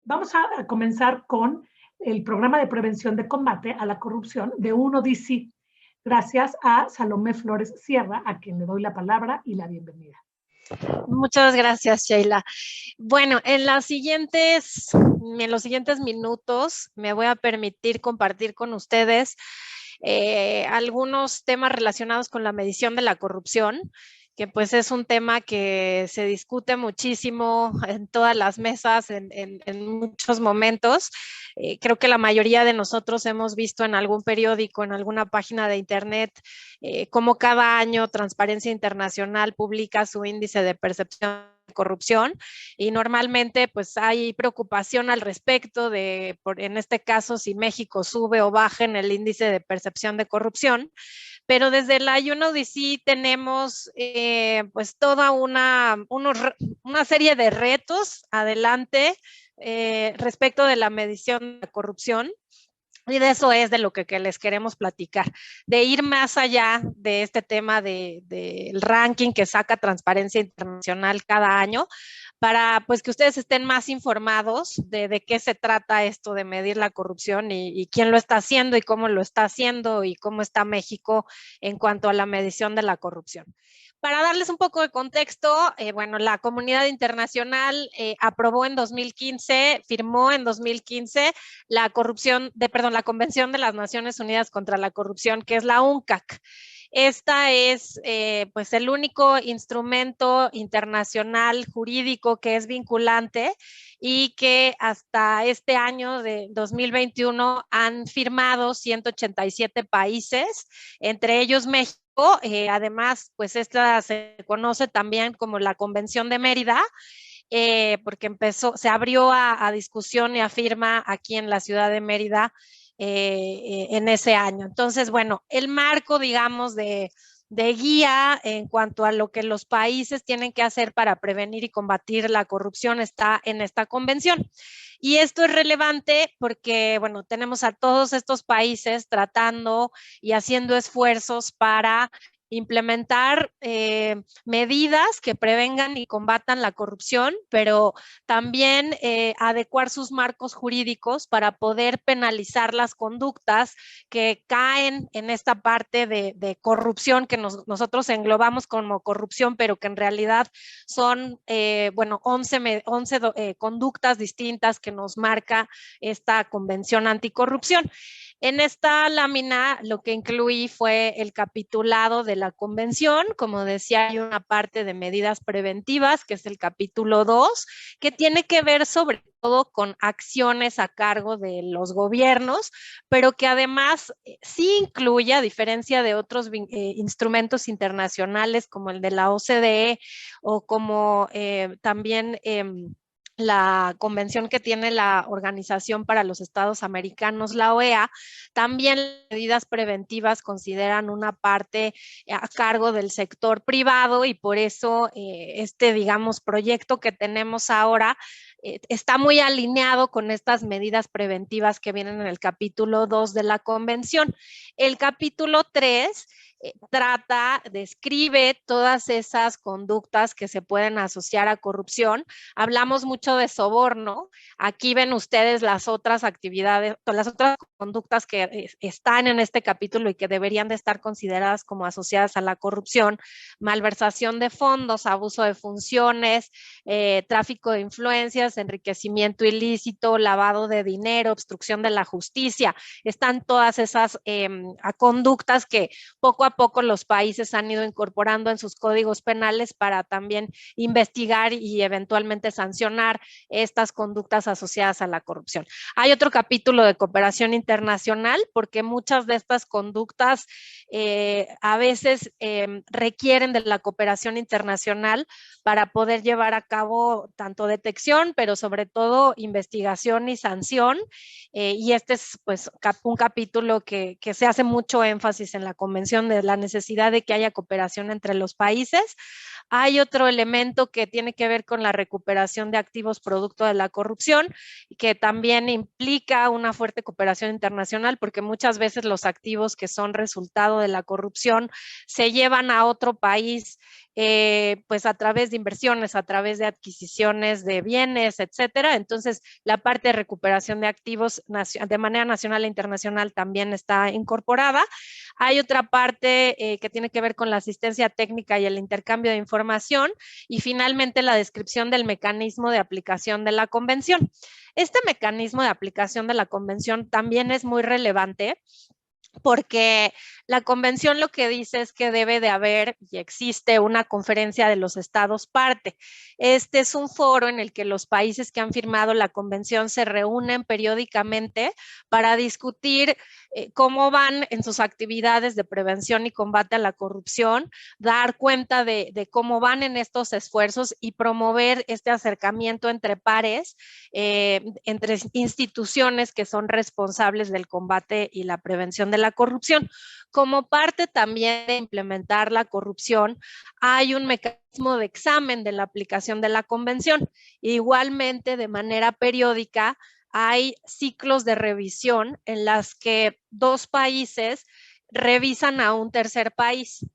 Vamos a comenzar con el programa de prevención de combate a la corrupción de UNODC, gracias a Salomé Flores Sierra, a quien le doy la palabra y la bienvenida. Muchas gracias, Sheila. Bueno, en los siguientes minutos me voy a permitir compartir con ustedes algunos temas relacionados con la medición de la corrupción, que pues es un tema que se discute muchísimo en todas las mesas, en muchos momentos. Creo que la mayoría de nosotros hemos visto en algún periódico, en alguna página de internet, cómo cada año Transparencia Internacional publica su índice de percepción de corrupción y normalmente pues hay preocupación al respecto de, en este caso, si México sube o baja en el índice de percepción de corrupción. Pero desde la UNODC tenemos pues toda una serie de retos adelante respecto de la medición de la corrupción. Y de eso es de lo que les queremos platicar, de ir más allá de este tema del ranking que saca Transparencia Internacional cada año, para pues que ustedes estén más informados de qué se trata esto de medir la corrupción y quién lo está haciendo y cómo lo está haciendo y cómo está México en cuanto a la medición de la corrupción. Para darles un poco de contexto, bueno, la comunidad internacional aprobó en 2015, firmó en 2015 la Convención de las Naciones Unidas contra la Corrupción, que es la UNCAC. Esta es pues el único instrumento internacional jurídico que es vinculante y que hasta este año de 2021 han firmado 187 países, entre ellos México. Además, pues esta se conoce también como la Convención de Mérida, porque se abrió a discusión y a firma aquí en la ciudad de Mérida en ese año. Entonces, bueno, el marco, digamos, de guía en cuanto a lo que los países tienen que hacer para prevenir y combatir la corrupción está en esta convención. Y esto es relevante porque, bueno, tenemos a todos estos países tratando y haciendo esfuerzos para implementar medidas que prevengan y combatan la corrupción, pero también adecuar sus marcos jurídicos para poder penalizar las conductas que caen en esta parte de corrupción que nosotros englobamos como corrupción, pero que en realidad son, bueno, 11 conductas distintas que nos marca esta Convención Anticorrupción. En esta lámina lo que incluí fue el capitulado de la convención. Como decía, hay una parte de medidas preventivas, que es el capítulo 2, que tiene que ver sobre todo con acciones a cargo de los gobiernos, pero que además sí incluye, a diferencia de otros instrumentos internacionales como el de la OCDE o como también la convención que tiene la Organización para los Estados Americanos, la OEA, también las medidas preventivas consideran una parte a cargo del sector privado y por eso digamos, proyecto que tenemos ahora está muy alineado con estas medidas preventivas que vienen en el capítulo 2 de la convención. El capítulo 3 describe todas esas conductas que se pueden asociar a corrupción. Hablamos mucho de soborno. Aquí ven ustedes las otras actividades, las otras conductas que están en este capítulo y que deberían de estar consideradas como asociadas a la corrupción: malversación de fondos, abuso de funciones, tráfico de influencias, enriquecimiento ilícito, lavado de dinero, obstrucción de la justicia. Están todas esas conductas que poco a poco los países han ido incorporando en sus códigos penales para también investigar y eventualmente sancionar estas conductas asociadas a la corrupción. Hay otro capítulo de cooperación internacional porque muchas de estas conductas a veces requieren de la cooperación internacional para poder llevar a cabo tanto detección, pero sobre todo investigación y sanción. Y este es pues un capítulo que se hace mucho énfasis en la Convención de la necesidad de que haya cooperación entre los países. Hay otro elemento que tiene que ver con la recuperación de activos producto de la corrupción, que también implica una fuerte cooperación internacional, porque muchas veces los activos que son resultado de la corrupción se llevan a otro país, pues a través de inversiones, a través de adquisiciones de bienes, etcétera. Entonces, la parte de recuperación de activos de manera nacional e internacional también está incorporada. Hay otra parte que tiene que ver con la asistencia técnica y el intercambio de información, y finalmente la descripción del mecanismo de aplicación de la convención. Este mecanismo de aplicación de la convención también es muy relevante, porque la convención lo que dice es que debe de haber y existe una conferencia de los estados parte. Este es un foro en el que los países que han firmado la convención se reúnen periódicamente para discutir cómo van en sus actividades de prevención y combate a la corrupción, dar cuenta de cómo van en estos esfuerzos y promover este acercamiento entre pares, entre instituciones que son responsables del combate y la prevención de la corrupción. Como parte también de implementar la corrupción, hay un mecanismo de examen de la aplicación de la convención. Igualmente, de manera periódica, hay ciclos de revisión en las que dos países revisan a un tercer país.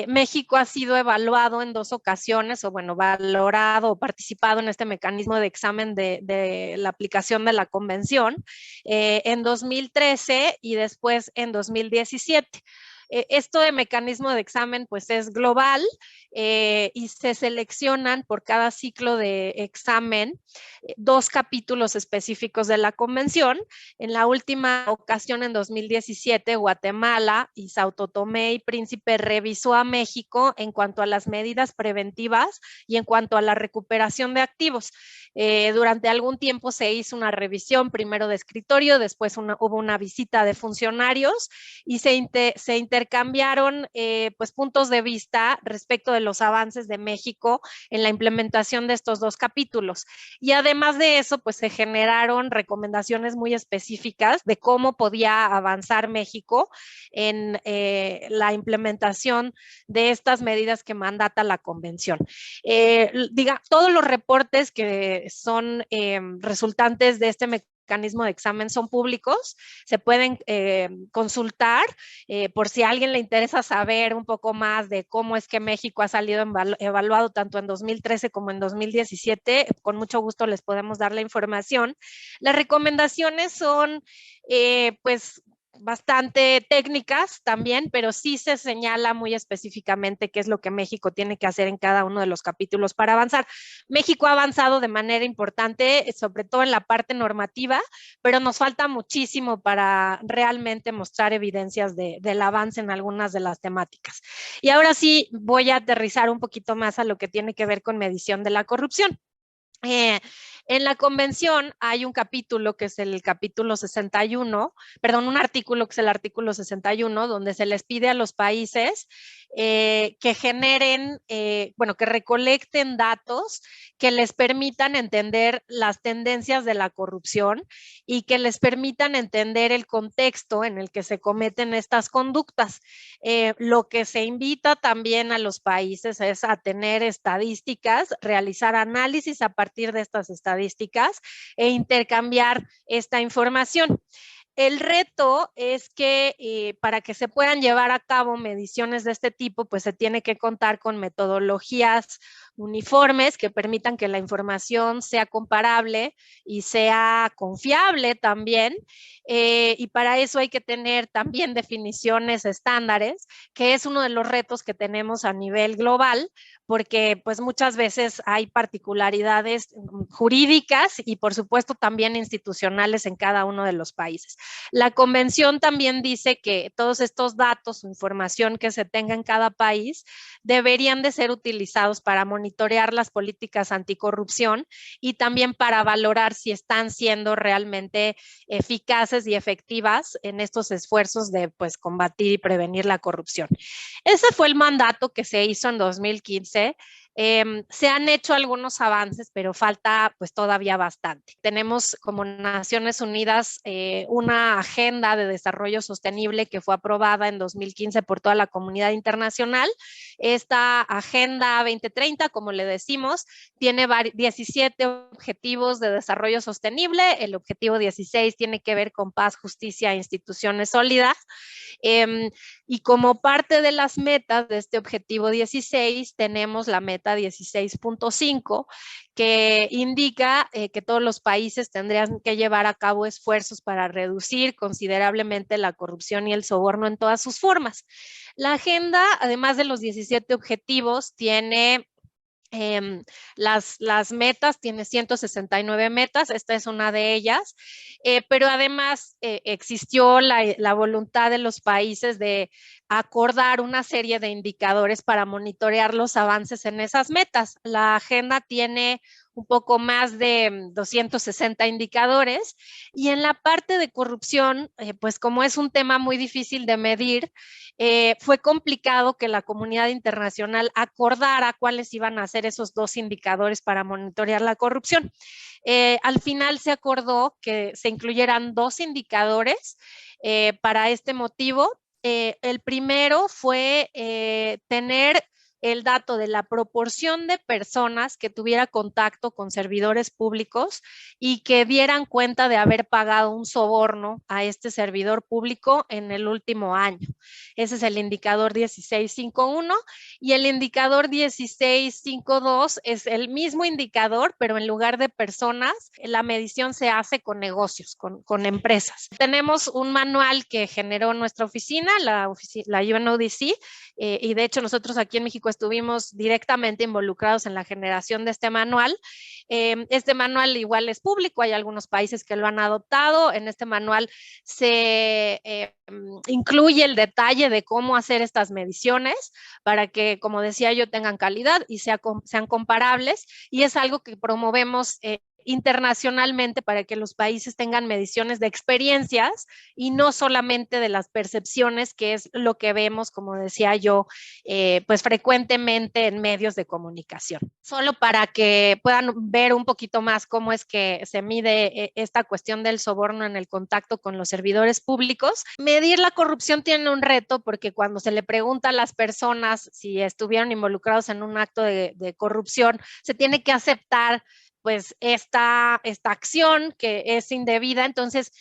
México ha sido evaluado en 2 ocasiones, o bueno, valorado o participado en este mecanismo de examen de la aplicación de la convención, en 2013 y después en 2017. Esto de mecanismo de examen pues es global, y se seleccionan por cada ciclo de examen 2 capítulos específicos de la convención. En la última ocasión, en 2017, Guatemala y Sao Tomé y Príncipe revisó a México en cuanto a las medidas preventivas y en cuanto a la recuperación de activos. Durante algún tiempo se hizo una revisión, primero de escritorio, después hubo una visita de funcionarios y se intercambiaron pues puntos de vista respecto de los avances de México en la implementación de estos 2 capítulos. Y además de eso, pues se generaron recomendaciones muy específicas de cómo podía avanzar México en la implementación de estas medidas que mandata la convención. Todos los reportes que son resultantes de este mecanismo de examen son públicos, se pueden consultar por si a alguien le interesa saber un poco más de cómo es que México ha salido evaluado tanto en 2013 como en 2017, con mucho gusto les podemos dar la información. Las recomendaciones son pues bastante técnicas también, pero sí se señala muy específicamente qué es lo que México tiene que hacer en cada uno de los capítulos para avanzar. México ha avanzado de manera importante, sobre todo en la parte normativa, pero nos falta muchísimo para realmente mostrar evidencias del avance en algunas de las temáticas. Y ahora sí voy a aterrizar un poquito más a lo que tiene que ver con medición de la corrupción. En la convención hay un capítulo que es el capítulo 61, perdón, un artículo que es el artículo 61, donde se les pide a los países que generen, que recolecten datos que les permitan entender las tendencias de la corrupción y que les permitan entender el contexto en el que se cometen estas conductas. Lo que se invita también a los países es a tener estadísticas, realizar análisis a partir de estas estadísticas e intercambiar esta información. El reto es que para que se puedan llevar a cabo mediciones de este tipo, pues se tiene que contar con metodologías uniformes que permitan que la información sea comparable y sea confiable también. Y para eso hay que tener también definiciones estándares, que es uno de los retos que tenemos a nivel global, porque pues muchas veces hay particularidades jurídicas y por supuesto también institucionales en cada uno de los países. La convención también dice que todos estos datos o información que se tenga en cada país deberían de ser utilizados para monitorear las políticas anticorrupción y también para valorar si están siendo realmente eficaces y efectivas en estos esfuerzos de pues combatir y prevenir la corrupción. Ese fue el mandato que se hizo en 2015. Se han hecho algunos avances, pero falta pues todavía bastante. Tenemos como Naciones Unidas una agenda de desarrollo sostenible que fue aprobada en 2015 por toda la comunidad internacional. Esta Agenda 2030, como le decimos, tiene 17 objetivos de desarrollo sostenible. El objetivo 16 tiene que ver con paz, justicia e instituciones sólidas. Y como parte de las metas de este objetivo 16, tenemos la meta 16.5, que indica que todos los países tendrían que llevar a cabo esfuerzos para reducir considerablemente la corrupción y el soborno en todas sus formas. La agenda, además de los 17 objetivos, tiene las metas, tiene 169 metas, esta es una de ellas, pero además existió la voluntad de los países de acordar una serie de indicadores para monitorear los avances en esas metas. La agenda tiene un poco más de 260 indicadores y en la parte de corrupción, pues como es un tema muy difícil de medir, fue complicado que la comunidad internacional acordara cuáles iban a ser esos 2 indicadores para monitorear la corrupción. Al final se acordó que se incluyeran 2 indicadores para este motivo. El primero fue tener el dato de la proporción de personas que tuviera contacto con servidores públicos y que dieran cuenta de haber pagado un soborno a este servidor público en el último año. Ese es el indicador 16.5.1 y el indicador 16.5.2 es el mismo indicador, pero en lugar de personas, la medición se hace con negocios, con empresas. Tenemos un manual que generó nuestra oficina, la UNODC, y de hecho nosotros aquí en México estuvimos directamente involucrados en la generación de este manual. Este manual igual es público, hay algunos países que lo han adoptado. En este manual se incluye el detalle de cómo hacer estas mediciones para que, como decía yo, tengan calidad y sean comparables, y es algo que promovemos internacionalmente para que los países tengan mediciones de experiencias y no solamente de las percepciones, que es lo que vemos, como decía yo, pues frecuentemente en medios de comunicación. Solo para que puedan ver un poquito más cómo es que se mide esta cuestión del soborno en el contacto con los servidores públicos. Medir la corrupción tiene un reto porque cuando se le pregunta a las personas si estuvieron involucrados en un acto de corrupción, se tiene que aceptar pues esta acción que es indebida. Entonces,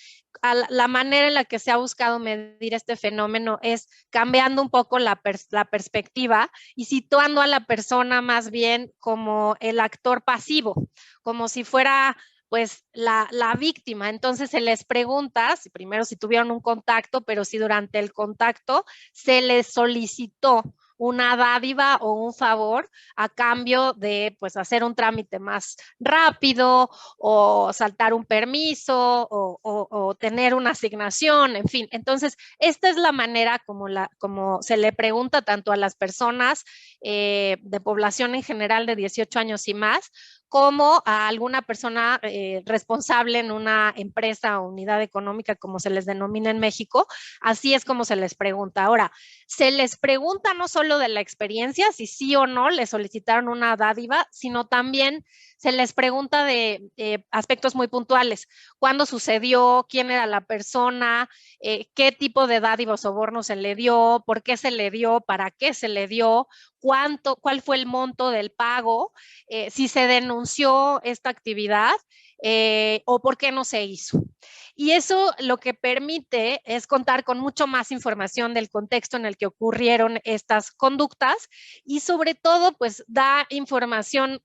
la manera en la que se ha buscado medir este fenómeno es cambiando un poco la perspectiva y situando a la persona más bien como el actor pasivo, como si fuera pues la víctima. Entonces se les pregunta primero si tuvieron un contacto, pero si durante el contacto se les solicitó una dádiva o un favor a cambio de pues hacer un trámite más rápido o saltar un permiso o tener una asignación, en fin. Entonces, esta es la manera como se le pregunta tanto a las personas de población en general de 18 años y más, como a alguna persona responsable en una empresa o unidad económica, como se les denomina en México. Así es como se les pregunta. Ahora, se les pregunta no solo de la experiencia, si sí o no le solicitaron una dádiva, sino también se les pregunta de aspectos muy puntuales. ¿Cuándo sucedió? ¿Quién era la persona? ¿Qué tipo de dádiva o soborno se le dio? ¿Por qué se le dio? ¿Para qué se le dio? ¿Cuál fue el monto del pago? Si se denunció esta actividad o por qué no se hizo. Y eso lo que permite es contar con mucho más información del contexto en el que ocurrieron estas conductas y sobre todo pues da información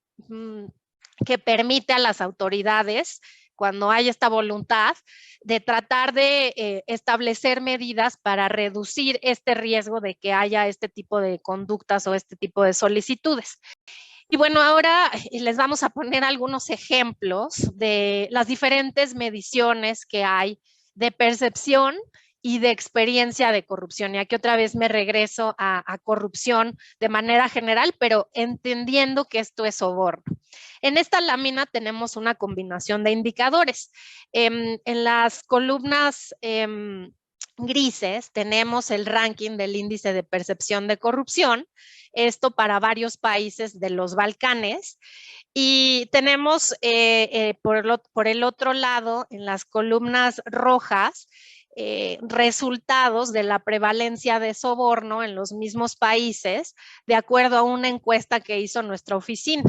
que permite a las autoridades, cuando hay esta voluntad, de tratar de establecer medidas para reducir este riesgo de que haya este tipo de conductas o este tipo de solicitudes. Y bueno, ahora les vamos a poner algunos ejemplos de las diferentes mediciones que hay de percepción y de experiencia de corrupción. Y aquí otra vez me regreso a corrupción de manera general, pero entendiendo que esto es soborno. En esta lámina tenemos una combinación de indicadores. En las columnas grises tenemos el ranking del índice de percepción de corrupción esto para varios países de los Balcanes. Y tenemos por el otro lado, en las columnas rojas, resultados de la prevalencia de soborno en los mismos países, de acuerdo a una encuesta que hizo nuestra oficina.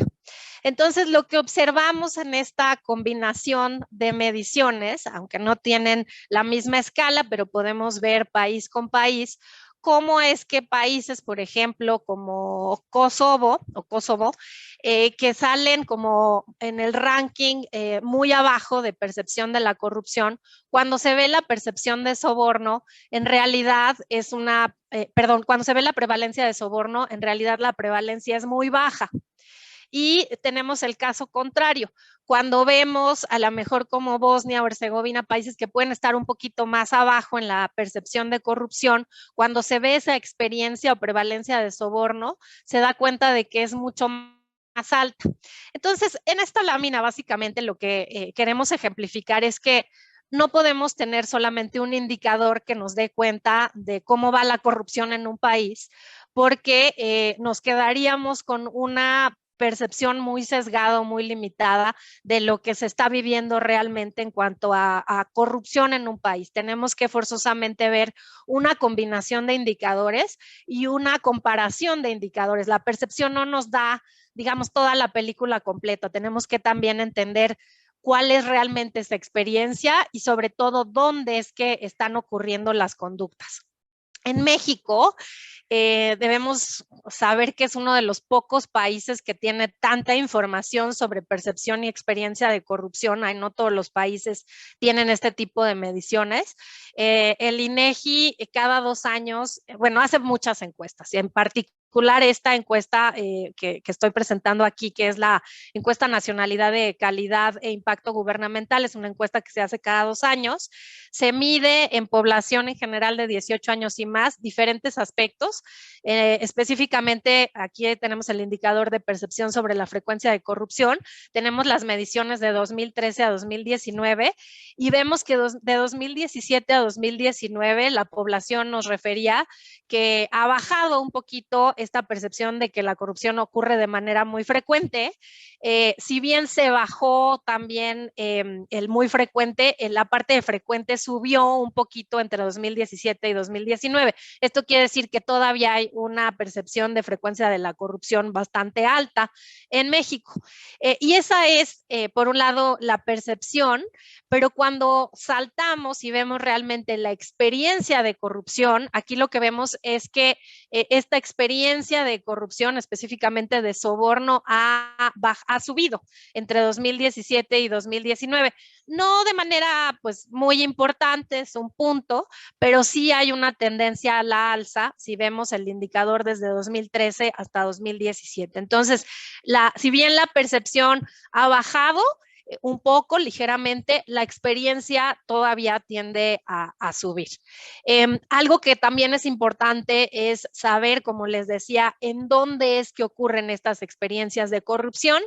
Entonces, lo que observamos en esta combinación de mediciones, aunque no tienen la misma escala, pero podemos ver país con país, cómo es que países, por ejemplo, como Kosovo, que salen como en el ranking muy abajo de percepción de la corrupción, cuando se ve la percepción de soborno, en realidad es cuando se ve la prevalencia de soborno, en realidad la prevalencia es muy baja. Y tenemos el caso contrario, cuando vemos a lo mejor como Bosnia o Herzegovina, países que pueden estar un poquito más abajo en la percepción de corrupción, cuando se ve esa experiencia o prevalencia de soborno, se da cuenta de que es mucho más alta. Entonces, en esta lámina básicamente lo que queremos ejemplificar es que no podemos tener solamente un indicador que nos dé cuenta de cómo va la corrupción en un país, porque nos quedaríamos con una percepción muy sesgada, muy limitada de lo que se está viviendo realmente en cuanto a corrupción en un país. Tenemos que forzosamente ver una combinación de indicadores y una comparación de indicadores. La percepción no nos da, digamos, toda la película completa. Tenemos que también entender cuál es realmente esa experiencia y sobre todo dónde es que están ocurriendo las conductas. En México, debemos saber que es uno de los pocos países que tiene tanta información sobre percepción y experiencia de corrupción. No todos los países tienen este tipo de mediciones. El INEGI cada 2 años, bueno, hace muchas encuestas, en particular esta encuesta que estoy presentando aquí, que es la encuesta Nacionalidad de Calidad e Impacto Gubernamental, es una encuesta que se hace cada 2 años, se mide en población en general de 18 años y más, diferentes aspectos, específicamente aquí tenemos el indicador de percepción sobre la frecuencia de corrupción, tenemos las mediciones de 2013 a 2019 y vemos que de 2017 a 2019 la población nos refería que ha bajado un poquito esta percepción de que la corrupción ocurre de manera muy frecuente. Si bien se bajó también el muy frecuente, en la parte de frecuente subió un poquito entre 2017 y 2019. Esto quiere decir que todavía hay una percepción de frecuencia de la corrupción bastante alta en México. Y esa es, por un lado, la percepción, pero cuando saltamos y vemos realmente la experiencia de corrupción, aquí lo que vemos es que esta experiencia de corrupción, específicamente de soborno, ha subido entre 2017 y 2019. No de manera pues muy importante, es un punto, pero sí hay una tendencia a la alza si vemos el indicador desde 2013 hasta 2017. Entonces, si bien la percepción ha bajado, un poco, ligeramente, la experiencia todavía tiende a subir. Algo que también es importante es saber, como les decía, en dónde es que ocurren estas experiencias de corrupción.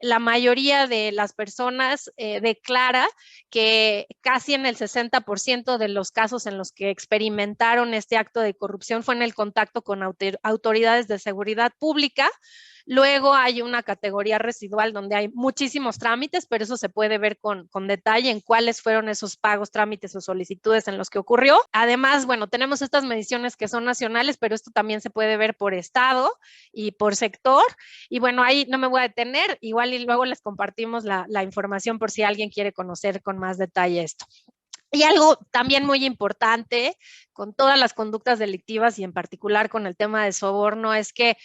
La mayoría de las personas declara que casi en el 60% de los casos en los que experimentaron este acto de corrupción fue en el contacto con autoridades de seguridad pública. Luego hay una categoría residual donde hay muchísimos trámites, pero eso se puede ver con detalle en cuáles fueron esos pagos, trámites o solicitudes en los que ocurrió. Además, bueno, tenemos estas mediciones que son nacionales, pero esto también se puede ver por estado y por sector. Y bueno, ahí no me voy a detener, igual y luego les compartimos la información por si alguien quiere conocer con más detalle esto. Y algo también muy importante con todas las conductas delictivas y en particular con el tema de soborno es que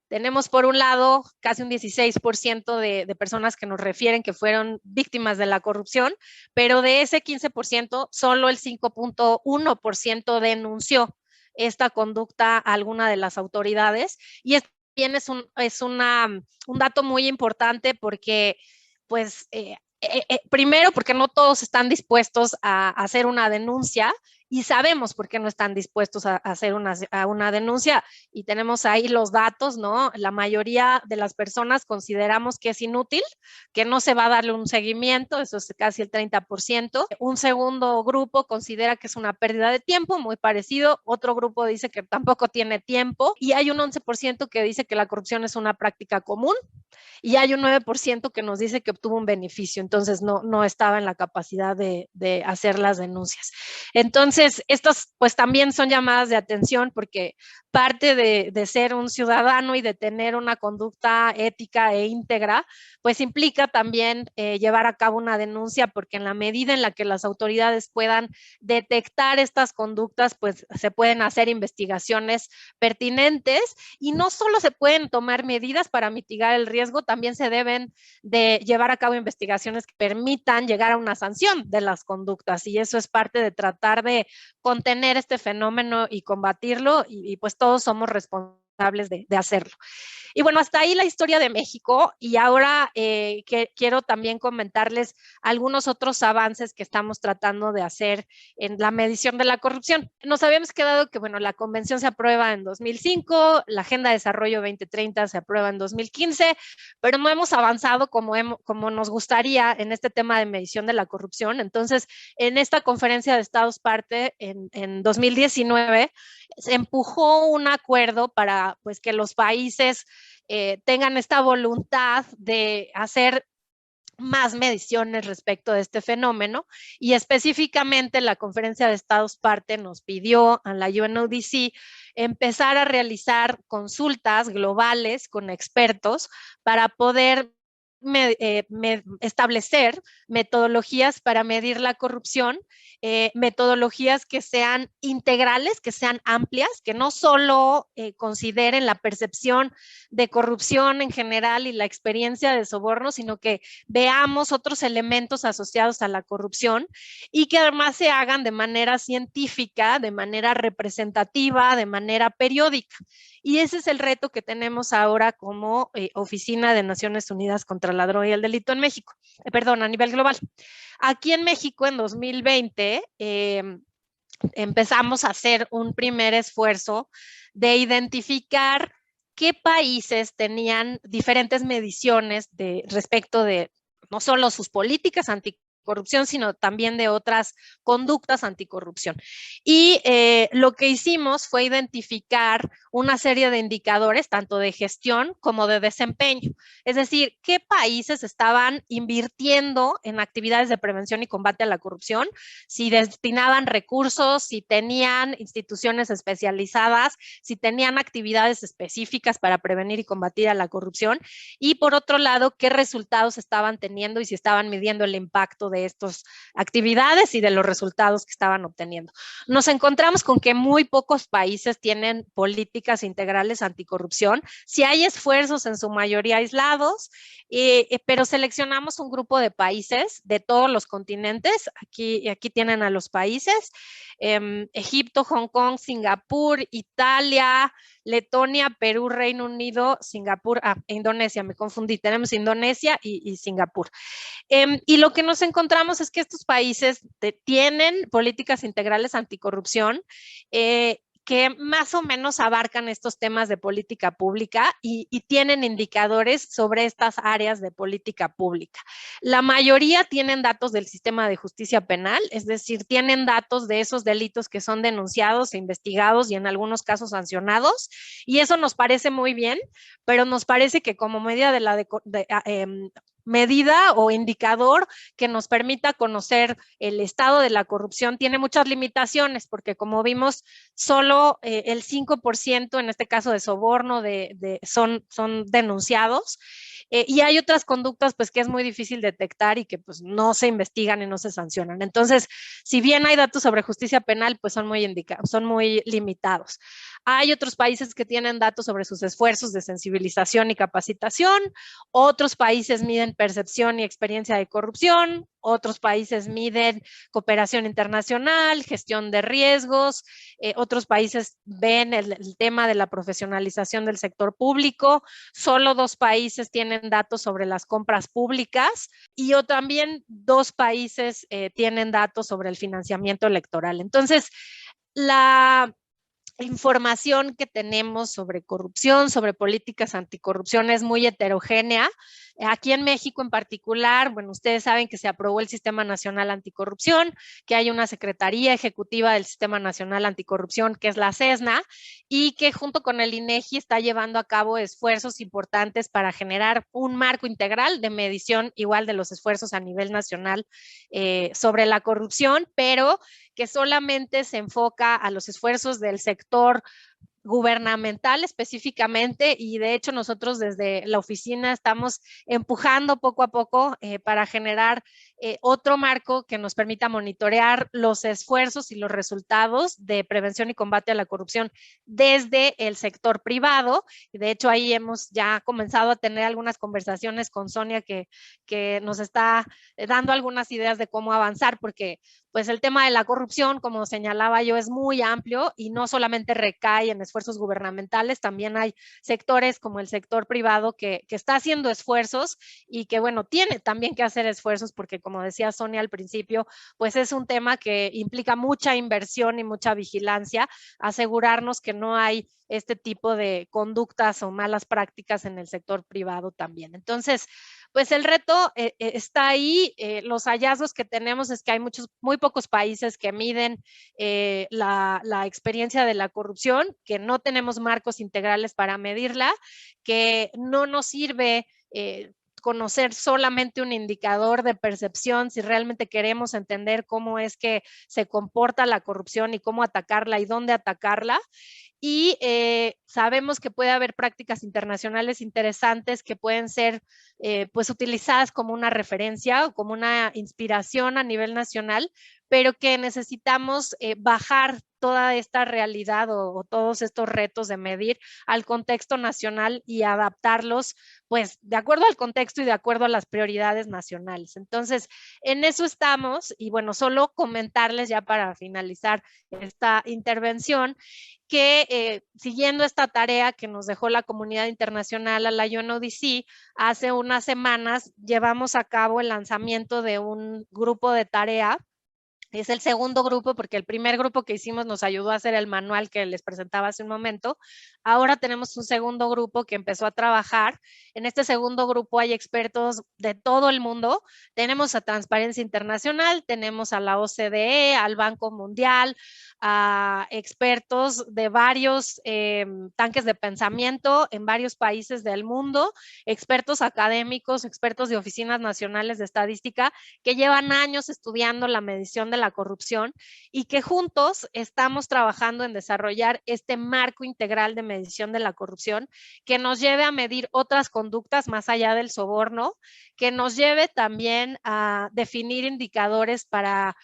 tenemos por un lado casi un 16% de personas que nos refieren que fueron víctimas de la corrupción, pero de ese 15% solo el 5.1% denunció esta conducta a alguna de las autoridades. Y esto también es un dato muy importante porque pues primero, porque no todos están dispuestos a hacer una denuncia y sabemos por qué no están dispuestos a hacer una denuncia, y tenemos ahí los datos, ¿no? La mayoría de las personas consideramos que es inútil, que no se va a darle un seguimiento, eso es casi el 30%. Un segundo grupo considera que es una pérdida de tiempo, muy parecido. Otro grupo dice que tampoco tiene tiempo, y hay un 11% que dice que la corrupción es una práctica común, y hay un 9% que nos dice que obtuvo un beneficio, entonces no estaba en la capacidad de hacer las denuncias. Entonces, estas pues también son llamadas de atención, porque parte de ser un ciudadano y de tener una conducta ética e íntegra, pues implica también llevar a cabo una denuncia, porque en la medida en la que las autoridades puedan detectar estas conductas, pues se pueden hacer investigaciones pertinentes, y no solo se pueden tomar medidas para mitigar el riesgo, también se deben de llevar a cabo investigaciones que permitan llegar a una sanción de las conductas, y eso es parte de tratar de contener este fenómeno y combatirlo, y pues todos somos responsables de hacerlo. Y bueno, hasta ahí la historia de México, y ahora quiero también comentarles algunos otros avances que estamos tratando de hacer en la medición de la corrupción. Nos habíamos quedado que, bueno, la convención se aprueba en 2005, la Agenda de Desarrollo 2030 se aprueba en 2015, pero no hemos avanzado como nos gustaría en este tema de medición de la corrupción. Entonces, en esta conferencia de Estados parte en 2019, se empujó un acuerdo para pues que los países tengan esta voluntad de hacer más mediciones respecto de este fenómeno, y específicamente la Conferencia de Estados Parte nos pidió a la UNODC empezar a realizar consultas globales con expertos para poder establecer metodologías para medir la corrupción, metodologías que sean integrales, que sean amplias, que no solo consideren la percepción de corrupción en general y la experiencia de soborno, sino que veamos otros elementos asociados a la corrupción, y que además se hagan de manera científica, de manera representativa, de manera periódica. Y ese es el reto que tenemos ahora como Oficina de Naciones Unidas contra la Droga y el Delito en México, a nivel global. Aquí en México en 2020 empezamos a hacer un primer esfuerzo de identificar qué países tenían diferentes mediciones respecto de no solo sus políticas anticorrupción, sino también de otras conductas anticorrupción. Y lo que hicimos fue identificar una serie de indicadores, tanto de gestión como de desempeño. Es decir, qué países estaban invirtiendo en actividades de prevención y combate a la corrupción, si destinaban recursos, si tenían instituciones especializadas, si tenían actividades específicas para prevenir y combatir a la corrupción, y por otro lado, qué resultados estaban teniendo y si estaban midiendo el impacto de estas actividades y de los resultados que estaban obteniendo. Nos encontramos con que muy pocos países tienen políticas integrales anticorrupción. Sí hay esfuerzos, en su mayoría aislados, pero seleccionamos un grupo de países de todos los continentes. Aquí tienen a los países: Egipto, Hong Kong, Singapur, Italia, Letonia, Perú, Reino Unido, Singapur, Indonesia, me confundí, tenemos Indonesia y Singapur. Y lo que nos encontramos es que estos países tienen políticas integrales anticorrupción, que más o menos abarcan estos temas de política pública y tienen indicadores sobre estas áreas de política pública. La mayoría tienen datos del sistema de justicia penal, es decir, tienen datos de esos delitos que son denunciados e investigados y en algunos casos sancionados, y eso nos parece muy bien, pero nos parece que como medida medida o indicador que nos permita conocer el estado de la corrupción tiene muchas limitaciones, porque como vimos, solo el 5% en este caso de soborno son denunciados, y hay otras conductas pues que es muy difícil detectar y que pues no se investigan y no se sancionan. Entonces, si bien hay datos sobre justicia penal, pues son muy limitados. Hay otros países que tienen datos sobre sus esfuerzos de sensibilización y capacitación, otros países miden percepción y experiencia de corrupción, otros países miden cooperación internacional, gestión de riesgos, otros países ven el tema de la profesionalización del sector público, solo 2 países tienen datos sobre las compras públicas y también 2 países tienen datos sobre el financiamiento electoral. Entonces, la información que tenemos sobre corrupción, sobre políticas anticorrupción es muy heterogénea. Aquí en México en particular, bueno, ustedes saben que se aprobó el Sistema Nacional Anticorrupción, que hay una Secretaría Ejecutiva del Sistema Nacional Anticorrupción, que es la CESNA, y que junto con el INEGI está llevando a cabo esfuerzos importantes para generar un marco integral de medición igual de los esfuerzos a nivel nacional sobre la corrupción, pero que solamente se enfoca a los esfuerzos del sector gubernamental específicamente, y de hecho nosotros desde la oficina estamos empujando poco a poco para generar otro marco que nos permita monitorear los esfuerzos y los resultados de prevención y combate a la corrupción desde el sector privado. Y de hecho ahí hemos ya comenzado a tener algunas conversaciones con Sonia que nos está dando algunas ideas de cómo avanzar, porque pues el tema de la corrupción, como señalaba yo, es muy amplio y no solamente recae en esfuerzos gubernamentales, también hay sectores como el sector privado que está haciendo esfuerzos y que, bueno, tiene también que hacer esfuerzos porque, como decía Sonia al principio, pues es un tema que implica mucha inversión y mucha vigilancia, asegurarnos que no hay este tipo de conductas o malas prácticas en el sector privado también. Entonces, pues el reto está ahí. Los hallazgos que tenemos es que hay muy pocos países que miden la experiencia de la corrupción, que no tenemos marcos integrales para medirla, que no nos sirve conocer solamente un indicador de percepción si realmente queremos entender cómo es que se comporta la corrupción y cómo atacarla y dónde atacarla. Y sabemos que puede haber prácticas internacionales interesantes que pueden ser pues utilizadas como una referencia o como una inspiración a nivel nacional, pero que necesitamos bajar toda esta realidad o todos estos retos de medir al contexto nacional y adaptarlos pues de acuerdo al contexto y de acuerdo a las prioridades nacionales. Entonces, en eso estamos y bueno, solo comentarles ya para finalizar esta intervención que siguiendo esta tarea que nos dejó la comunidad internacional a la UNODC, hace unas semanas llevamos a cabo el lanzamiento de un grupo de tarea. Es el segundo grupo porque el primer grupo que hicimos nos ayudó a hacer el manual que les presentaba hace un momento. Ahora tenemos un segundo grupo que empezó a trabajar. En este segundo grupo hay expertos de todo el mundo. Tenemos a Transparencia Internacional, tenemos a la OCDE, al Banco Mundial, a expertos de varios tanques de pensamiento en varios países del mundo, expertos académicos, expertos de oficinas nacionales de estadística que llevan años estudiando la medición de la corrupción y que juntos estamos trabajando en desarrollar este marco integral de medición de la corrupción que nos lleve a medir otras conductas más allá del soborno, que nos lleve también a definir indicadores para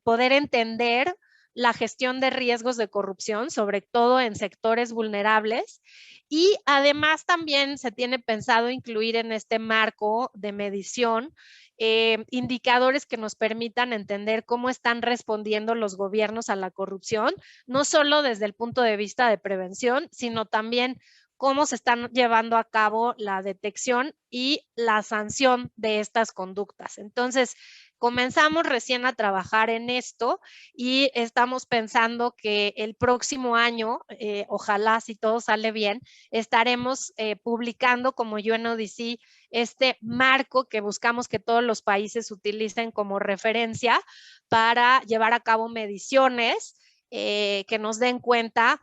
poder entender la gestión de riesgos de corrupción, sobre todo en sectores vulnerables. Y además también se tiene pensado incluir en este marco de medición indicadores que nos permitan entender cómo están respondiendo los gobiernos a la corrupción, no solo desde el punto de vista de prevención, sino también cómo se están llevando a cabo la detección y la sanción de estas conductas. Entonces, comenzamos recién a trabajar en esto y estamos pensando que el próximo año, ojalá si todo sale bien, estaremos publicando como UNODC este marco que buscamos que todos los países utilicen como referencia para llevar a cabo mediciones que nos den cuenta,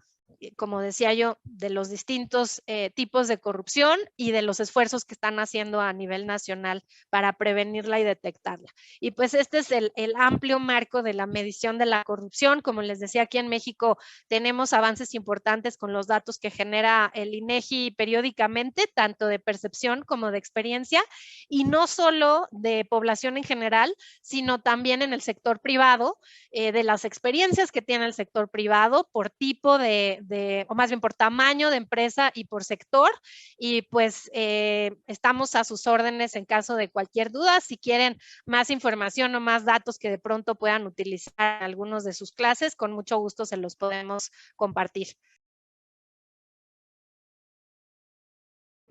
como decía yo, de los distintos tipos de corrupción y de los esfuerzos que están haciendo a nivel nacional para prevenirla y detectarla. Y pues este es el amplio marco de la medición de la corrupción. Como les decía, aquí en México tenemos avances importantes con los datos que genera el INEGI periódicamente, tanto de percepción como de experiencia, y no solo de población en general, sino también en el sector privado, de las experiencias que tiene el sector privado por tipo de o más bien por tamaño de empresa y por sector. Y pues estamos a sus órdenes en caso de cualquier duda. Si quieren más información o más datos que de pronto puedan utilizar en algunos de sus clases, con mucho gusto se los podemos compartir.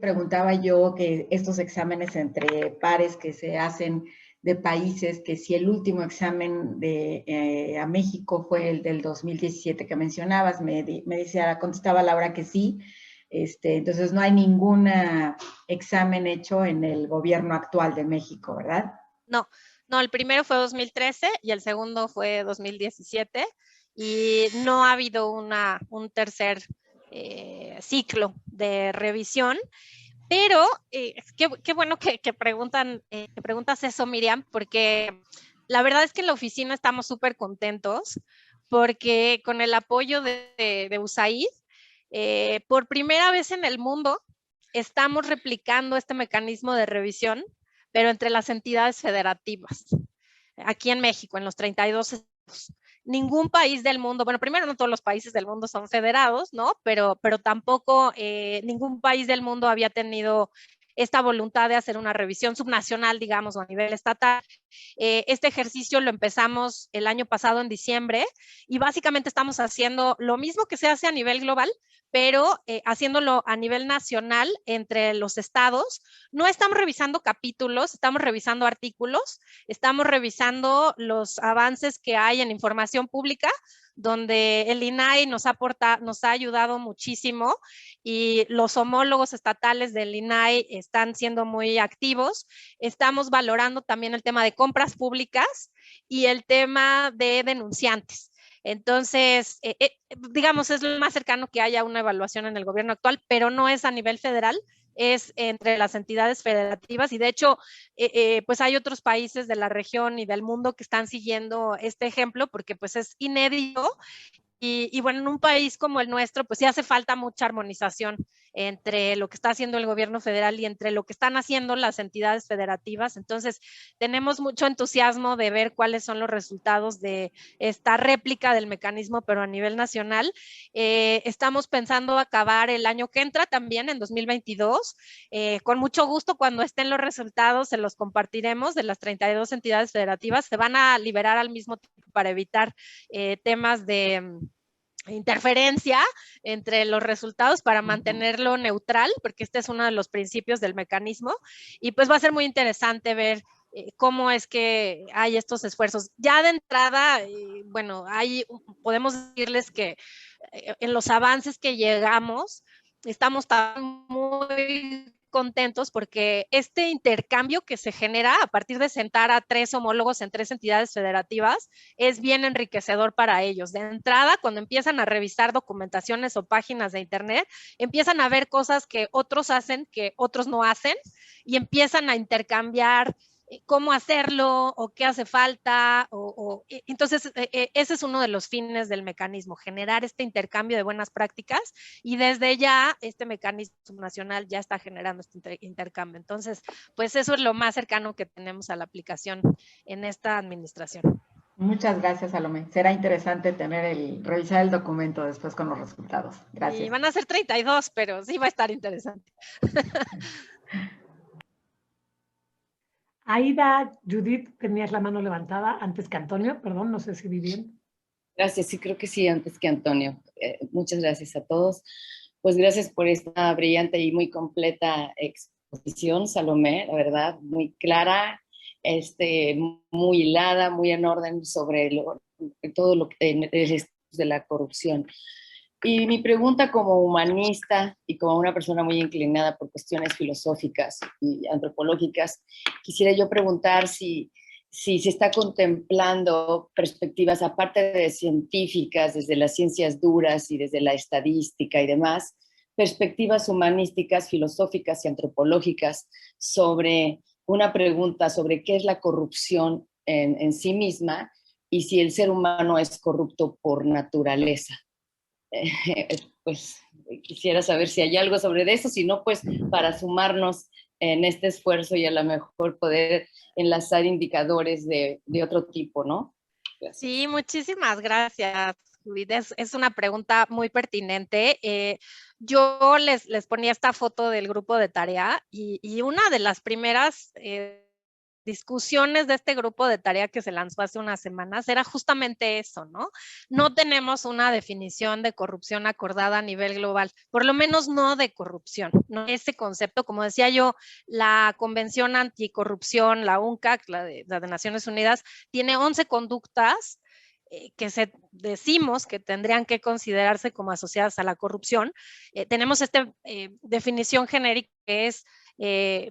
Preguntaba yo que estos exámenes entre pares que se hacen de países, que si el último examen a México fue el del 2017 que mencionabas, me decía, contestaba Laura que sí. Entonces no hay ningún examen hecho en el gobierno actual de México, ¿verdad? No, el primero fue 2013 y el segundo fue 2017 y no ha habido un tercer ciclo de revisión. Pero qué bueno que preguntas eso, Miriam, porque la verdad es que en la oficina estamos súper contentos porque con el apoyo de USAID, por primera vez en el mundo, estamos replicando este mecanismo de revisión, pero entre las entidades federativas, aquí en México, en los 32 estados. Ningún país del mundo, bueno, primero no todos los países del mundo son federados, ¿no? Pero tampoco ningún país del mundo había tenido esta voluntad de hacer una revisión subnacional, digamos, o a nivel estatal. Este ejercicio lo empezamos el año pasado en diciembre y básicamente estamos haciendo lo mismo que se hace a nivel global, pero haciéndolo a nivel nacional entre los estados. No estamos revisando capítulos, estamos revisando artículos, estamos revisando los avances que hay en información pública, donde el INAI nos ha ayudado muchísimo y los homólogos estatales del INAI están siendo muy activos. Estamos valorando también el tema de compras públicas y el tema de denunciantes. Entonces, digamos, es lo más cercano que haya una evaluación en el gobierno actual, pero no es a nivel federal, es entre las entidades federativas y de hecho, pues hay otros países de la región y del mundo que están siguiendo este ejemplo porque pues es inédito. Y bueno, en un país como el nuestro, pues sí hace falta mucha armonización entre lo que está haciendo el gobierno federal y entre lo que están haciendo las entidades federativas. Entonces, tenemos mucho entusiasmo de ver cuáles son los resultados de esta réplica del mecanismo, pero a nivel nacional. Estamos pensando acabar el año que entra también, en 2022. Con mucho gusto, cuando estén los resultados, se los compartiremos de las 32 entidades federativas. Se van a liberar al mismo tiempo para evitar temas de interferencia entre los resultados para mantenerlo neutral, porque este es uno de los principios del mecanismo, y pues va a ser muy interesante ver cómo es que hay estos esfuerzos. Ya de entrada, bueno, podemos decirles que en los avances que llegamos, estamos muy contentos porque este intercambio que se genera a partir de sentar a 3 homólogos en 3 entidades federativas es bien enriquecedor para ellos. De entrada, cuando empiezan a revisar documentaciones o páginas de internet, empiezan a ver cosas que otros hacen, que otros no hacen, y empiezan a intercambiar cómo hacerlo o qué hace falta. Entonces, ese es uno de los fines del mecanismo, generar este intercambio de buenas prácticas y desde ya este mecanismo nacional ya está generando este intercambio. Entonces, pues eso es lo más cercano que tenemos a la aplicación en esta administración. Muchas gracias, Salomé. Será interesante revisar el documento después con los resultados. Gracias. Y van a ser 32, pero sí va a estar interesante. Aida, Judith, tenías la mano levantada antes que Antonio, perdón, no sé si vi bien. Gracias, sí, creo que sí, antes que Antonio. Muchas gracias a todos. Pues gracias por esta brillante y muy completa exposición, Salomé, la verdad, muy clara, muy hilada, muy en orden sobre todo lo que es de la corrupción. Y mi pregunta como humanista y como una persona muy inclinada por cuestiones filosóficas y antropológicas, quisiera yo preguntar si se está contemplando perspectivas, aparte de científicas, desde las ciencias duras y desde la estadística y demás, perspectivas humanísticas, filosóficas y antropológicas sobre una pregunta sobre qué es la corrupción en sí misma y si el ser humano es corrupto por naturaleza. Pues quisiera saber si hay algo sobre eso, si no, pues para sumarnos en este esfuerzo y a lo mejor poder enlazar indicadores de otro tipo, ¿no? Gracias. Sí, muchísimas gracias. Judith, es una pregunta muy pertinente. Yo les ponía esta foto del grupo de tarea y una de las primeras discusiones de este grupo de tarea que se lanzó hace unas semanas era justamente eso, ¿no? No tenemos una definición de corrupción acordada a nivel global, por lo menos no de corrupción, ¿no? Ese concepto, como decía yo, la Convención Anticorrupción, la UNCAC, la de Naciones Unidas, tiene 11 conductas que decimos que tendrían que considerarse como asociadas a la corrupción. Tenemos esta definición genérica que es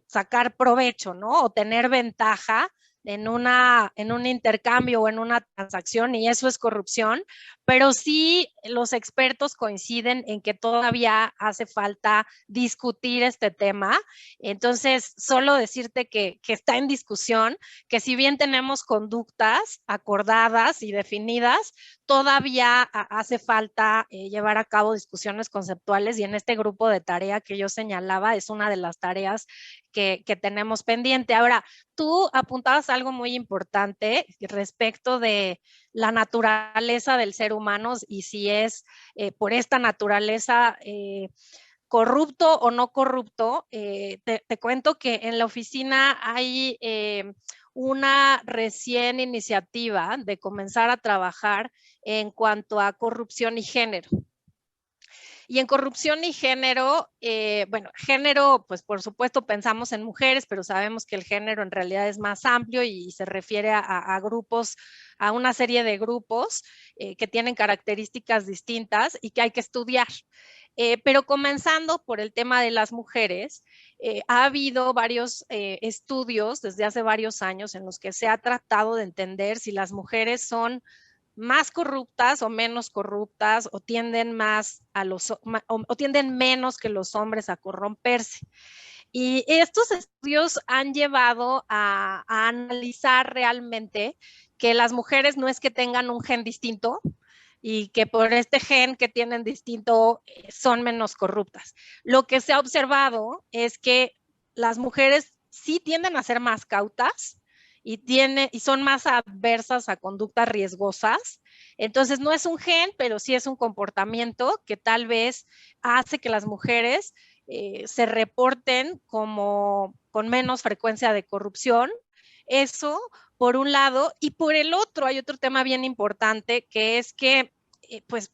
sacar provecho, ¿no? O tener ventaja en un intercambio o en una transacción, y eso es corrupción, pero sí los expertos coinciden en que todavía hace falta discutir este tema. Entonces, solo decirte que está en discusión, que si bien tenemos conductas acordadas y definidas, todavía hace falta llevar a cabo discusiones conceptuales, y en este grupo de tarea que yo señalaba es una de las tareas que tenemos pendiente. Ahora, tú apuntabas algo muy importante respecto de la naturaleza del ser humano y si es por esta naturaleza corrupto o no corrupto. Te cuento que en la oficina hay una recién iniciativa de comenzar a trabajar en cuanto a corrupción y género. Y en corrupción y género, bueno, género, pues por supuesto pensamos en mujeres, pero sabemos que el género en realidad es más amplio y se refiere a grupos, a una serie de grupos que tienen características distintas y que hay que estudiar. Pero comenzando por el tema de las mujeres, ha habido varios estudios desde hace varios años en los que se ha tratado de entender si las mujeres son más corruptas o menos corruptas, o tienden más o tienden menos que los hombres a corromperse. Y estos estudios han llevado a analizar realmente que las mujeres no es que tengan un gen distinto y que por este gen que tienen distinto son menos corruptas. Lo que se ha observado es que las mujeres sí tienden a ser más cautas y son más adversas a conductas riesgosas. Entonces no es un gen, pero sí es un comportamiento que tal vez hace que las mujeres se reporten como con menos frecuencia de corrupción. Eso por un lado, y por el otro hay otro tema bien importante, que es que pues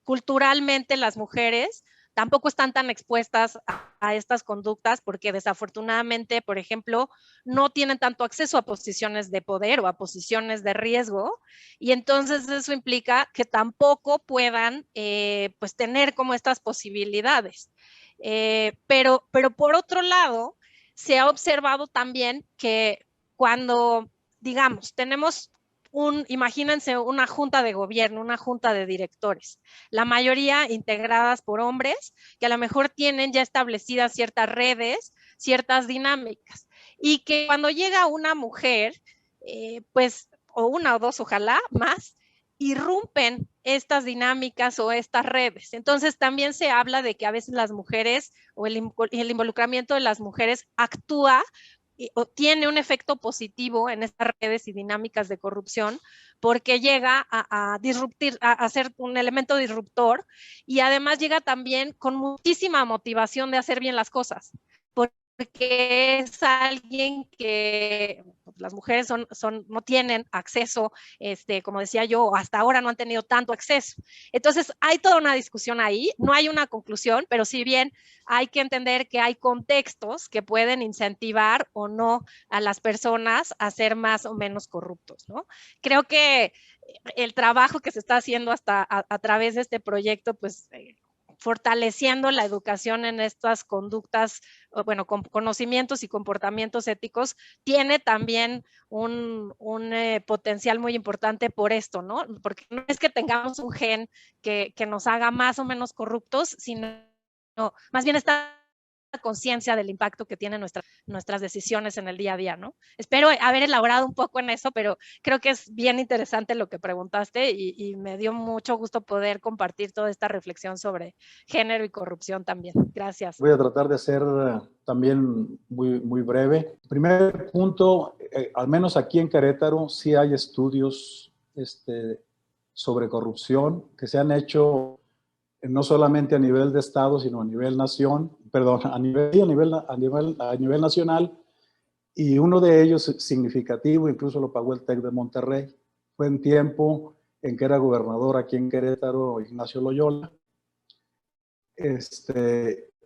culturalmente las mujeres tampoco están tan expuestas a estas conductas porque desafortunadamente, por ejemplo, no tienen tanto acceso a posiciones de poder o a posiciones de riesgo, y entonces eso implica que tampoco puedan pues tener como estas posibilidades. Pero por otro lado, se ha observado también que cuando, digamos, tenemos imagínense una junta de gobierno, una junta de directores, la mayoría integradas por hombres que a lo mejor tienen ya establecidas ciertas redes, ciertas dinámicas, y que cuando llega una mujer, pues, o una o dos, ojalá más, irrumpen estas dinámicas o estas redes. Entonces también se habla de que a veces las mujeres o el involucramiento de las mujeres actúa o tiene un efecto positivo en estas redes y dinámicas de corrupción, porque llega a disruptir, a ser un elemento disruptor, y además llega también con muchísima motivación de hacer bien las cosas, porque es alguien que las mujeres no tienen acceso, como decía yo, hasta ahora no han tenido tanto acceso. Entonces hay toda una discusión ahí, no hay una conclusión, pero si bien hay que entender que hay contextos que pueden incentivar o no a las personas a ser más o menos corruptos, ¿no? Creo que el trabajo que se está haciendo hasta a través de este proyecto, pues fortaleciendo la educación en estas conductas, bueno, con conocimientos y comportamientos éticos, tiene también un potencial muy importante por esto, ¿no? Porque no es que tengamos un gen que nos haga más o menos corruptos, sino más bien esta conciencia del impacto que tienen nuestras decisiones en el día a día, ¿no? Espero haber elaborado un poco en eso, pero creo que es bien interesante lo que preguntaste y me dio mucho gusto poder compartir toda esta reflexión sobre género y corrupción también. Gracias. Voy a tratar de ser también muy breve. Primer punto, al menos aquí en Querétaro sí hay estudios sobre corrupción que se han hecho no solamente a nivel de Estado, sino a nivel nación, perdón, a nivel nacional, y uno de ellos significativo, incluso lo pagó el TEC de Monterrey. Fue en tiempo en que era gobernador aquí en Querétaro, Ignacio Loyola.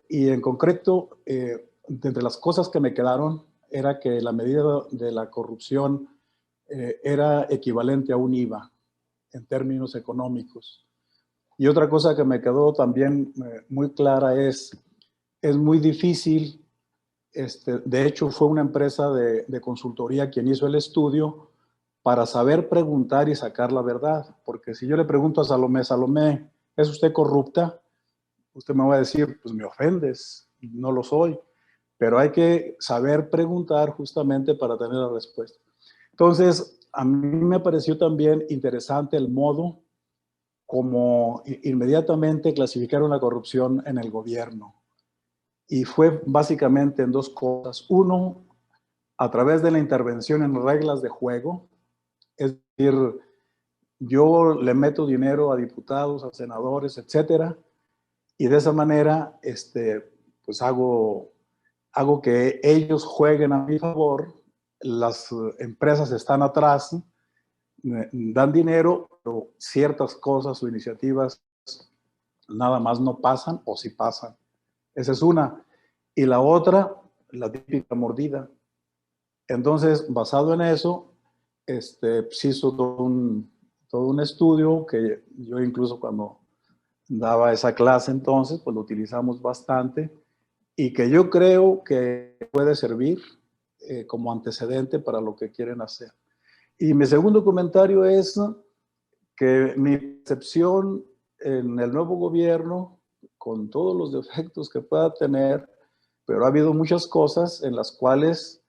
Y en concreto, entre las cosas que me quedaron, era que la medida de la corrupción era equivalente a un IVA en términos económicos. Y otra cosa que me quedó también muy clara es muy difícil, de hecho fue una empresa de consultoría quien hizo el estudio para saber preguntar y sacar la verdad, porque si yo le pregunto a Salomé, Salomé, ¿es usted corrupta? Usted me va a decir, pues me ofendes, no lo soy, pero hay que saber preguntar justamente para tener la respuesta. Entonces, a mí me pareció también interesante el modo como inmediatamente clasificaron la corrupción en el gobierno. Y fue básicamente en dos cosas. Uno, a través de la intervención en reglas de juego, es decir, yo le meto dinero a diputados, a senadores, etcétera, y de esa manera, pues hago que ellos jueguen a mi favor, las empresas están atrás, dan dinero, pero ciertas cosas o iniciativas nada más no pasan o sí pasan. Esa es una. Y la otra, la típica mordida. Entonces, basado en eso, se hizo todo un estudio que yo incluso cuando daba esa clase entonces, pues lo utilizamos bastante y que yo creo que puede servir como antecedente para lo que quieren hacer. Y mi segundo comentario es que mi percepción en el nuevo gobierno, con todos los defectos que pueda tener, pero ha habido muchas cosas en las cuales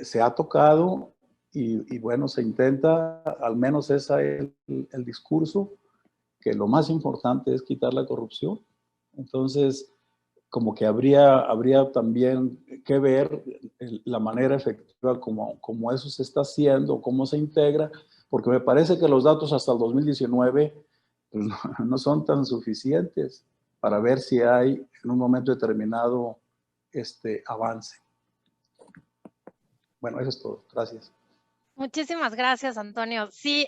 se ha tocado y bueno, se intenta, al menos ese es el discurso, que lo más importante es quitar la corrupción. Entonces, como que habría también que ver la manera efectiva como eso se está haciendo, cómo se integra, porque me parece que los datos hasta el 2019 pues, no son tan suficientes para ver si hay en un momento determinado avance. Bueno, eso es todo. Gracias. Muchísimas gracias, Antonio. Sí,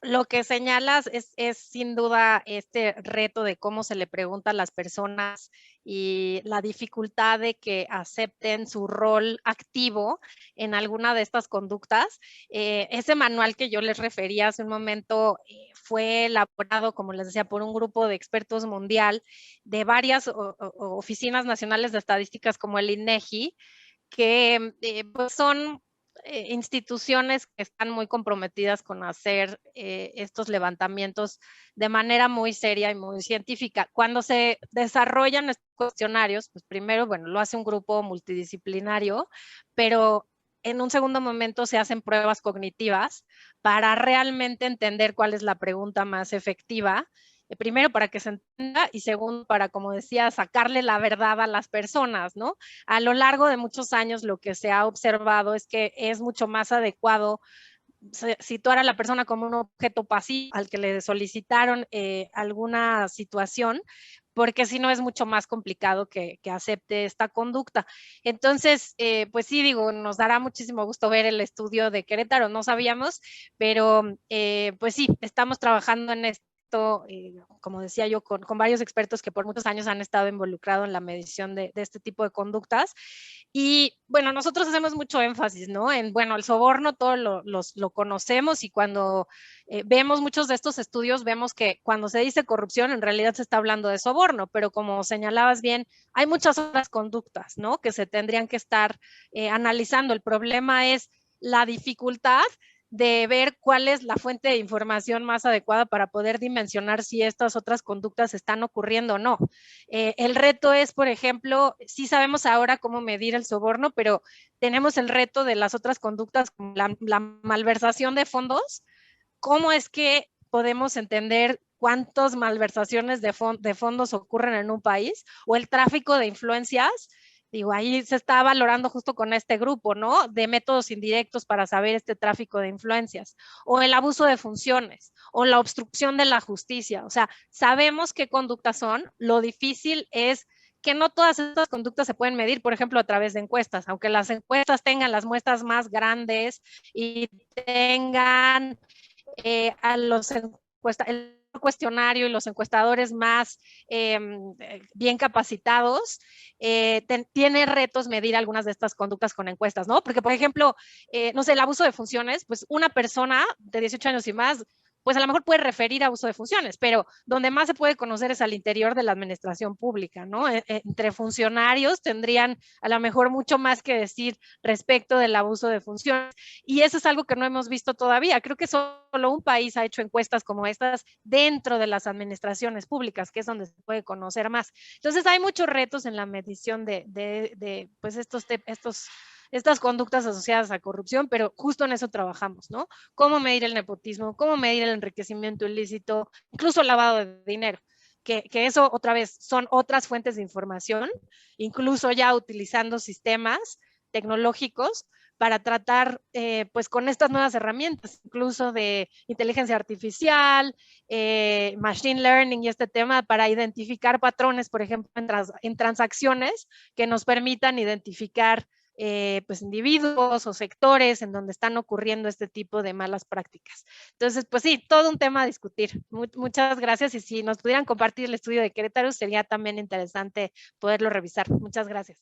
lo que señalas es sin duda este reto de cómo se le pregunta a las personas y la dificultad de que acepten su rol activo en alguna de estas conductas. Ese manual que yo les refería hace un momento fue elaborado, como les decía, por un grupo de expertos mundial de varias oficinas nacionales de estadísticas como el INEGI, que pues son instituciones que están muy comprometidas con hacer estos levantamientos de manera muy seria y muy científica. Cuando se desarrollan estos cuestionarios, pues primero, bueno, lo hace un grupo multidisciplinario, pero en un segundo momento se hacen pruebas cognitivas para realmente entender cuál es la pregunta más efectiva. Primero, para que se entienda, y segundo, para, como decía, sacarle la verdad a las personas, ¿no? A lo largo de muchos años lo que se ha observado es que es mucho más adecuado situar a la persona como un objeto pasivo al que le solicitaron alguna situación, porque si no es mucho más complicado que acepte esta conducta. Entonces, pues sí, digo, nos dará muchísimo gusto ver el estudio de Querétaro, no sabíamos, pero pues sí, estamos trabajando en esto. Como decía yo, con varios expertos que por muchos años han estado involucrados en la medición de este tipo de conductas. Y bueno, nosotros hacemos mucho énfasis, ¿no? En, bueno, el soborno todos lo conocemos y cuando vemos muchos de estos estudios, vemos que cuando se dice corrupción, en realidad se está hablando de soborno, pero como señalabas bien, hay muchas otras conductas, ¿no? Que se tendrían que estar analizando. El problema es la dificultad de ver cuál es la fuente de información más adecuada para poder dimensionar si estas otras conductas están ocurriendo o no. El reto es, por ejemplo, sí sabemos ahora cómo medir el soborno, pero tenemos el reto de las otras conductas como la malversación de fondos. ¿Cómo es que podemos entender cuántas malversaciones de fondos ocurren en un país? O el tráfico de influencias. Digo, ahí se está valorando justo con este grupo, ¿no? De métodos indirectos para saber este tráfico de influencias, o el abuso de funciones, o la obstrucción de la justicia. O sea, sabemos qué conductas son, lo difícil es que no todas estas conductas se pueden medir, por ejemplo, a través de encuestas, aunque las encuestas tengan las muestras más grandes y tengan a los el cuestionario y los encuestadores más bien capacitados, tiene retos medir algunas de estas conductas con encuestas, ¿no? Porque, por ejemplo, no sé, el abuso de funciones, pues una persona de 18 años y más, pues a lo mejor puede referir a uso de funciones, pero donde más se puede conocer es al interior de la administración pública, ¿no? Entre funcionarios tendrían a lo mejor mucho más que decir respecto del abuso de funciones. Y eso es algo que no hemos visto todavía. Creo que solo un país ha hecho encuestas como estas dentro de las administraciones públicas, que es donde se puede conocer más. Entonces hay muchos retos en la medición de pues estas conductas asociadas a corrupción, pero justo en eso trabajamos, ¿no? Cómo medir el nepotismo, cómo medir el enriquecimiento ilícito, incluso el lavado de dinero. Que eso otra vez son otras fuentes de información, incluso ya utilizando sistemas tecnológicos para tratar pues con estas nuevas herramientas, incluso de inteligencia artificial, machine learning y este tema para identificar patrones, por ejemplo, en transacciones que nos permitan identificar pues individuos o sectores en donde están ocurriendo este tipo de malas prácticas. Entonces, pues sí, todo un tema a discutir. Muchas gracias y si nos pudieran compartir el estudio de Querétaro sería también interesante poderlo revisar. Muchas gracias.